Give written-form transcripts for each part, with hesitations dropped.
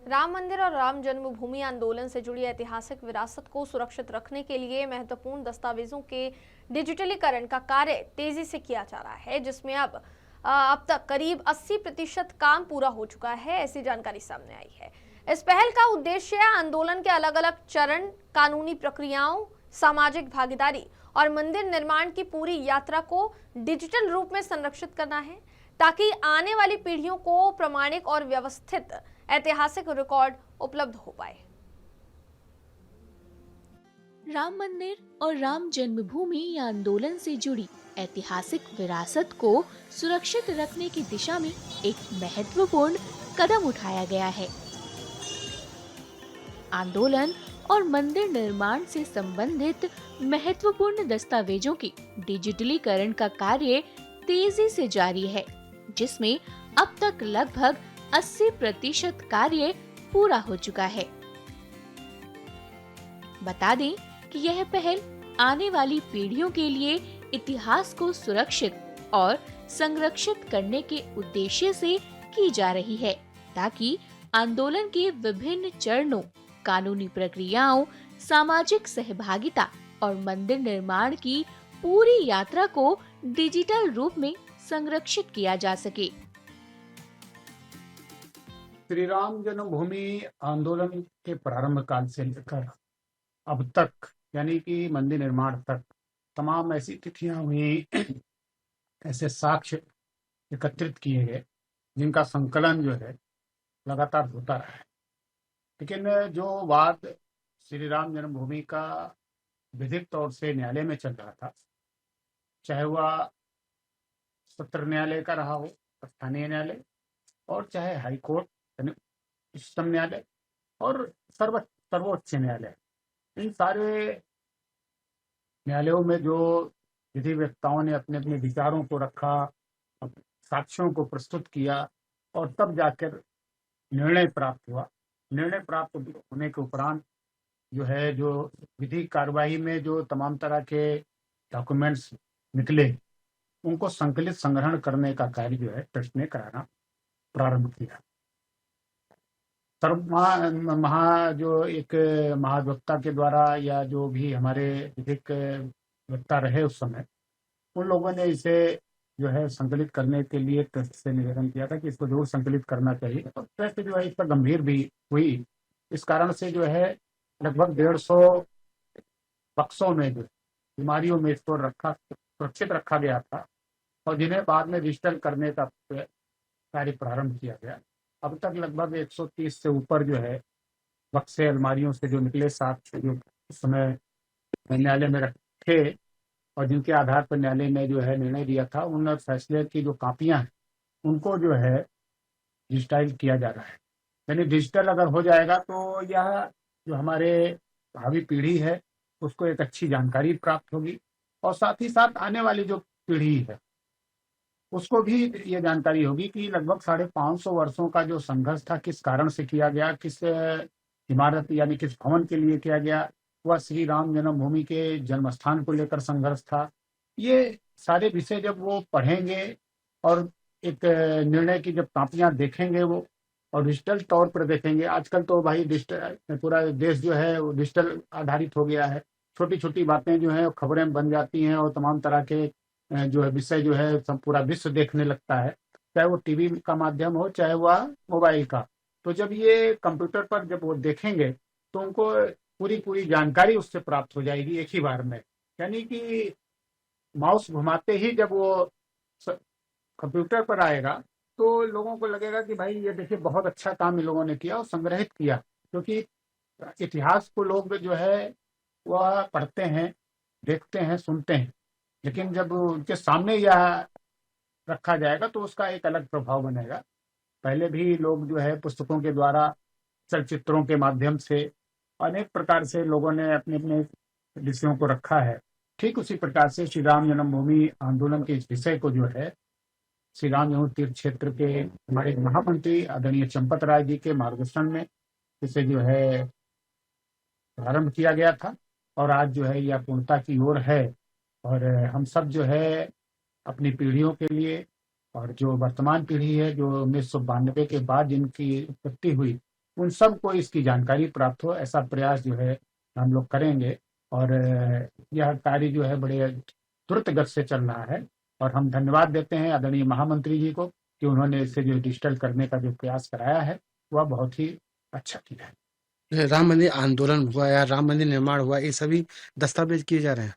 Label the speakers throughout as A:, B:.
A: राम मंदिर और राम जन्मभूमि आंदोलन से जुड़ी ऐतिहासिक विरासत को सुरक्षित रखने के लिए महत्वपूर्ण दस्तावेजों के डिजिटलीकरण का कार्य तेजी से किया जा रहा है, जिसमें अब तक करीब 80% काम पूरा हो चुका है। ऐसी जानकारी सामने आई है। इस पहल का उद्देश्य आंदोलन के अलग अलग चरण, कानूनी प्रक्रियाओं, सामाजिक भागीदारी और मंदिर निर्माण की पूरी यात्रा को डिजिटल रूप में संरक्षित करना है, ताकि आने वाली पीढ़ियों को प्रामाणिक और व्यवस्थित ऐतिहासिक रिकॉर्ड उपलब्ध हो पाए।
B: राम मंदिर और राम जन्मभूमि आंदोलन से जुड़ी ऐतिहासिक विरासत को सुरक्षित रखने की दिशा में एक महत्वपूर्ण कदम उठाया गया है। आंदोलन और मंदिर निर्माण से संबंधित महत्वपूर्ण दस्तावेजों के डिजिटलीकरण का कार्य तेजी से जारी है, जिसमें अब तक लगभग 80% कार्य पूरा हो चुका है। बता दें कि यह पहल आने वाली पीढ़ियों के लिए इतिहास को सुरक्षित और संरक्षित करने के उद्देश्य से की जा रही है, ताकि आंदोलन के विभिन्न चरणों, कानूनी प्रक्रियाओं, सामाजिक सहभागिता और मंदिर निर्माण की पूरी यात्रा को डिजिटल रूप में संरक्षित किया जा सके।
C: श्री राम जन्मभूमि आंदोलन के प्रारंभ काल से लेकर अब तक, यानी कि मंदिर निर्माण तक, तमाम ऐसी तिथियां हुई, ऐसे साक्ष्य एकत्रित किए गए, जिनका संकलन जो है लगातार होता रहा है। लेकिन जो वाद श्री राम जन्मभूमि का विधिक तौर से न्यायालय में चल रहा था, चाहे वह सत्र न्यायालय का रहा हो, स्थानीय न्यायालय, और चाहे हाई कोर्ट यानी उच्चतम न्यायालय और सर्वोच्च न्यायालय, इन सारे न्यायालयों में जो विधि वेत्ताओं ने अपने अपने विचारों को रखा, साक्ष्यों को प्रस्तुत किया और तब जाकर निर्णय प्राप्त हुआ। निर्णय प्राप्त होने के उपरांत जो है, जो विधि कार्यवाही में जो तमाम तरह के डॉक्यूमेंट्स निकले, उनको संकलित संग्रहण करने का कार्य जो है ट्रस्ट ने कराना प्रारंभ किया। जो एक महाधिवक्ता के द्वारा या जो भी हमारे विधिक वक्ता रहे उस समय, उन लोगों ने इसे जो है संकलित करने के लिए ट्रस्ट से निवेदन किया था कि इसको जरूर संकलित करना चाहिए, और ट्रस्ट जो है इस पर गंभीर भी हुई। इस कारण से जो है लगभग 150 बक्सों में जो बीमारियों में इसको सुरक्षित रखा गया था, और जिन्हें बाद में डिजिटल करने का कार्य प्रारंभ किया गया। अब तक लगभग 130 से ऊपर जो है बक्से, अलमारियों से जो निकले साक्ष्य जो उस समय न्यायालय में रखे और जिनके आधार पर न्यायालय ने जो है निर्णय दिया था, उन फैसले की जो कापियां हैं उनको जो है डिजिटाइज किया जा रहा है। यानी डिजिटल अगर हो जाएगा तो यह जो हमारे भावी पीढ़ी है उसको एक अच्छी जानकारी प्राप्त होगी, और साथ ही साथ आने वाली जो पीढ़ी है उसको भी ये जानकारी होगी कि लगभग 550 वर्षों का जो संघर्ष था किस कारण से किया गया, किस इमारत यानी किस भवन के लिए किया गया, वह श्री राम जन्मभूमि के जन्म स्थान को लेकर संघर्ष था। ये सारे विषय जब वो पढ़ेंगे और एक निर्णय की जब कापियां देखेंगे वो, और डिजिटल तौर पर देखेंगे, आजकल तो भाई डिजिटल पूरा देश जो है वो डिजिटल आधारित हो गया है। छोटी छोटी बातें जो है खबरें बन जाती हैं और तमाम तरह के जो है विषय जो है सब पूरा विश्व देखने लगता है, चाहे वो टीवी का माध्यम हो चाहे वह मोबाइल का। तो जब ये कंप्यूटर पर जब वो देखेंगे तो उनको पूरी पूरी जानकारी उससे प्राप्त हो जाएगी एक ही बार में। यानी कि माउस घुमाते ही जब वो कंप्यूटर पर आएगा तो लोगों को लगेगा कि भाई ये देखिए बहुत अच्छा काम इन लोगों ने किया और संग्रहित किया। क्योंकि इतिहास को लोग जो है वह पढ़ते हैं, देखते हैं, सुनते हैं, लेकिन जब उनके सामने यह रखा जाएगा तो उसका एक अलग प्रभाव बनेगा। पहले भी लोग जो है पुस्तकों के द्वारा, चलचित्रों के माध्यम से अनेक प्रकार से लोगों ने अपने अपने विषयों को रखा है। ठीक उसी प्रकार से श्री राम जन्मभूमि आंदोलन के इस विषय को जो है श्री राम जन्म तीर्थ क्षेत्र के हमारे महामंत्री आदरणीय चंपत राय जी के मार्गदर्शन में इसे जो है प्रारंभ किया गया था, और आज जो है यह पूर्णता की ओर है। और हम सब जो है अपनी पीढ़ियों के लिए, और जो वर्तमान पीढ़ी है जो 1992 के बाद जिनकी उत्पत्ति हुई, उन सबको इसकी जानकारी प्राप्त हो, ऐसा प्रयास जो है हम लोग करेंगे। और यह कार्य जो है बड़े द्रुत गति से चल रहा है और हम धन्यवाद देते हैं आदरणीय महामंत्री जी को कि उन्होंने इसे जो डिजिटल करने का जो प्रयास कराया है वह बहुत ही अच्छा किया है।
D: जैसे राम मंदिर आंदोलन हुआ या राम मंदिर निर्माण हुआ, ये सभी दस्तावेज किए जा रहे हैं।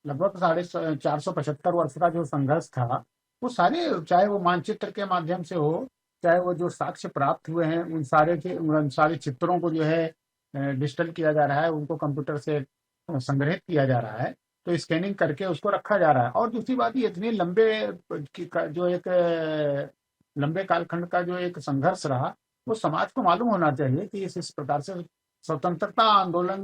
C: लगभग 475 वर्ष का जो संघर्ष था वो सारे, चाहे वो मानचित्र के माध्यम से हो, चाहे वो जो साक्ष्य प्राप्त हुए हैं उन सारे चित्रों को जो है डिजिटल किया जा रहा है, उनको कंप्यूटर से संग्रहित किया जा रहा है, तो स्कैनिंग करके उसको रखा जा रहा है। और दूसरी बात, ये इतने जो एक लंबे कालखंड का जो एक संघर्ष रहा, वो समाज को मालूम होना चाहिए कि इस प्रकार से स्वतंत्रता आंदोलन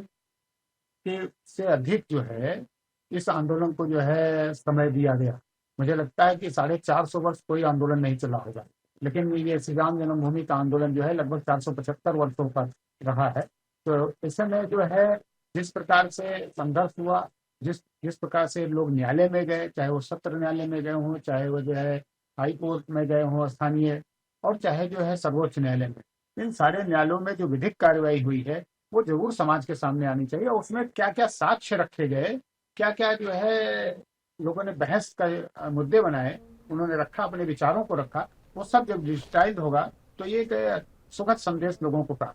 C: के से अधिक जो है इस आंदोलन को जो है समय दिया गया। मुझे लगता है कि 450 वर्ष कोई आंदोलन नहीं चला होगा, लेकिन ये श्री राम जन्मभूमि का आंदोलन जो है लगभग 475 वर्षों का रहा है। तो इस समय जो है जिस प्रकार से संघर्ष हुआ, जिस प्रकार से लोग न्यायालय में गए, चाहे वो सत्र न्यायालय में गए हों, चाहे वो जो है हाई कोर्ट में गए हों स्थानीय, और चाहे जो है सर्वोच्च न्यायालय में, इन सारे न्यायालयों में जो विधिक कार्रवाई हुई है वो जरूर समाज के सामने आनी चाहिए। और उसमें क्या क्या साक्ष्य रखे गए, क्या क्या जो है लोगों ने बहस का मुद्दे बनाए, उन्होंने रखा, अपने विचारों को रखा, वो सब जब डिजिटाइज होगा तो ये एक सुखद संदेश लोगों को प्राप्त